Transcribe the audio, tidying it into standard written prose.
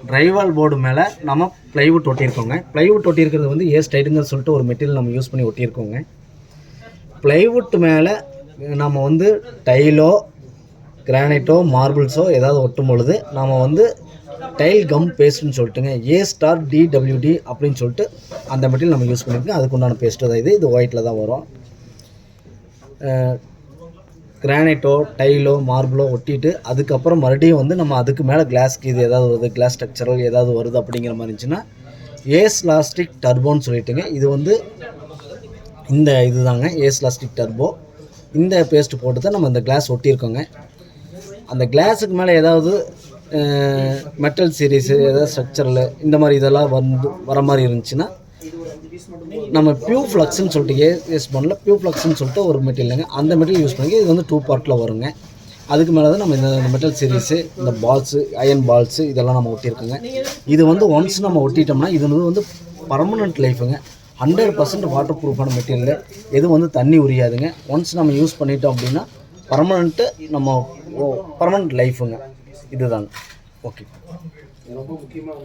ட்ரைவால் board மேலே நம்ம plywood ஒட்டியிருக்கோங்க. Plywood ஒட்டியிருக்கிறது வந்து ஏ ஸ்டைடுங்கன்னு சொல்லிட்டு ஒரு மெட்டீரியல் நம்ம யூஸ் பண்ணி ஒட்டியிருக்கோங்க. ப்ளைவுட் மேலே நம்ம வந்து டைலோ கிரானைட்டோ மார்பிள்ஸோ ஏதாவது ஒட்டும் பொழுது நாம் வந்து டைல் கம் பேஸ்ட்டுன்னு சொல்லிட்டுங்க A*DWD அப்படின்னு சொல்லிட்டு அந்த மெட்டீரியல் நம்ம யூஸ் பண்ணியிருக்கோம். அதுக்கு உண்டான பேஸ்ட்டு தான் இது ஒயிட்டில் தான் வரும். கிரானைட்டோ டைலோ மார்பிளோ ஒட்டிட்டு அதுக்கப்புறம் மறுபடியும் வந்து நம்ம அதுக்கு மேலே கிளாஸ்க்கு இது ஏதாவது வருது, கிளாஸ் ஸ்ட்ரக்சரல் ஏதாவது வருது அப்படிங்கிற மாதிரி இருந்துச்சுன்னா ஏஸ்லாஸ்டிக் டர்போன்னு சொல்லிட்டுங்க. இது வந்து இந்த இதுதாங்க ஏஸ்லாஸ்டிக் டர்போ. இந்த பேஸ்ட்டு போட்டு தான் நம்ம இந்த கிளாஸ் ஒட்டியிருக்கோங்க. அந்த கிளாஸுக்கு மேலே ஏதாவது மெட்டல் சீரீஸு ஏதாவது ஸ்ட்ரக்சரல் இந்த மாதிரி இதெல்லாம் வந்து வர மாதிரி இருந்துச்சுன்னா நம்ம பியூ ஃப்ளக்ஸ்ன்னு சொல்லிட்டு யூஸ் பண்ணல, பியூ ஃப்ளக்ஸ்ன்னு சொல்லிட்டு ஒரு மெட்டீரியலுங்க. அந்த மெட்டீரியல் யூஸ் பண்ணி இது வந்து 2 பார்ட்டில் வருங்க. அதுக்கு மேலே தான் நம்ம இந்த மெட்டல் சீரீஸு இந்த பால்ஸு அயன் பால்ஸு இதெல்லாம் நம்ம ஒட்டியிருக்கோங்க. இது வந்து ஒன்ஸ் நம்ம ஒட்டிட்டோம்னா இது வந்து பர்மனெண்ட் லைஃபுங்க. 100% வாட்டர் ப்ரூஃபான மெட்டீரியல். எதுவும் வந்து தண்ணி உரியாதுங்க. ஒன்ஸ் நம்ம யூஸ் பண்ணிட்டோம் அப்படின்னா பர்மனெண்ட் லைஃபுங்க. இதுதாங்க. ஓகே. ரொம்ப முக்கியமாக